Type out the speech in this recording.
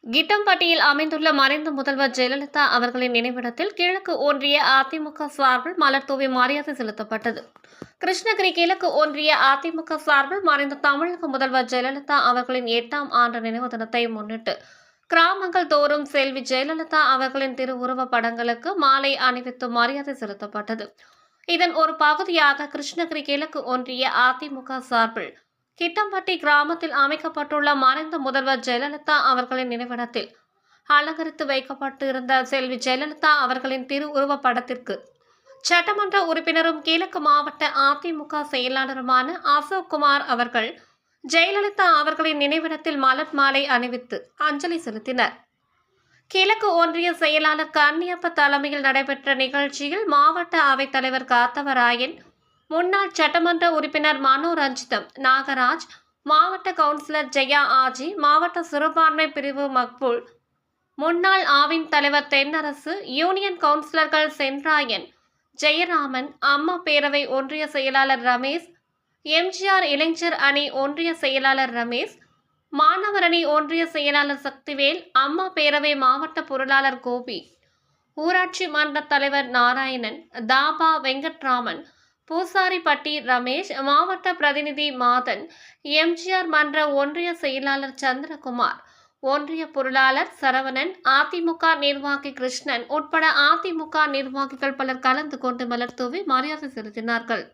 கிட்டம்பட்டியில் அமைந்துள்ள மறைந்த முதல்வர் ஜெயலலிதா அவர்களின் நினைவிடத்தில் கிழக்கு ஒன்றிய அதிமுக சார்பில் மலர் தூவி மரியாதை செலுத்தப்பட்டது. கிருஷ்ணகிரி கிழக்கு ஒன்றிய அதிமுக சார்பில் மறைந்த தமிழக முதல்வர் ஜெயலலிதா அவர்களின் 8ஆம் ஆண்டு நினைவு தினத்தை முன்னிட்டு கிராமங்கள் தோறும் செல்வி ஜெயலலிதா அவர்களின் திருவுருவப் படங்களுக்கு மாலை அணிவித்து மரியாதை செலுத்தப்பட்டது. இதன் ஒரு பகுதியாக கிருஷ்ணகிரி கிழக்கு ஒன்றிய அதிமுக சார்பில் கிட்டம்பட்டி கிராமத்தில் அமைக்கப்பட்டுள்ள மறைந்த முதல்வர் ஜெயலலிதா அவர்களின் நினைவிடத்தில் அலங்கரித்து வைக்கப்பட்டு இருந்த செல்வி ஜெயலலிதா அவர்களின் திருவுருவப் படத்திற்கு சட்டமன்ற உறுப்பினரும் கிழக்கு மாவட்ட அதிமுக செயலாளருமான அசோக்குமார் அவர்கள் ஜெயலலிதா அவர்களின் நினைவிடத்தில் மலர் மாலை அணிவித்து அஞ்சலி செலுத்தினர். கிழக்கு ஒன்றிய செயலாளர் கன்னியப்ப தலைமையில் நடைபெற்ற நிகழ்ச்சியில் மாவட்ட அவைத்தலைவர் காத்தவராயன், முன்னாள் சட்டமன்ற உறுப்பினர் மனோரஞ்சிதம் நாகராஜ், மாவட்ட கவுன்சிலர் ஜெயா ஆஜி, மாவட்ட சிறுபான்மை பிரிவு மக்பூல், முன்னாள் ஆவின் தலைவர் தென்னரசு, யூனியன் கவுன்சிலர்கள் சென்ராயன், ஜெயராமன், அம்மா பேரவை ஒன்றிய செயலாளர் ரமேஷ், எம்ஜிஆர் இளைஞர் அணி ஒன்றிய செயலாளர் ரமேஷ், மாணவர் அணி ஒன்றிய செயலாளர் சக்திவேல், அம்மா பேரவை மாவட்ட பொருளாளர் கோபி, ஊராட்சி மன்ற தலைவர் நாராயணன், தாபா வெங்கட்ராமன், பூசாரிப்பட்டி ரமேஷ், மாவட்ட பிரதிநிதி மாதன், எம்ஜிஆர் மன்ற ஒன்றிய செயலாளர் சந்திரகுமார், ஒன்றிய பொருளாளர் சரவணன், அதிமுக நிர்வாகி கிருஷ்ணன் உட்பட அதிமுக நிர்வாகிகள் பலர் கலந்து கொண்டு மலர் தூவி மரியாதை செலுத்தினார்கள்.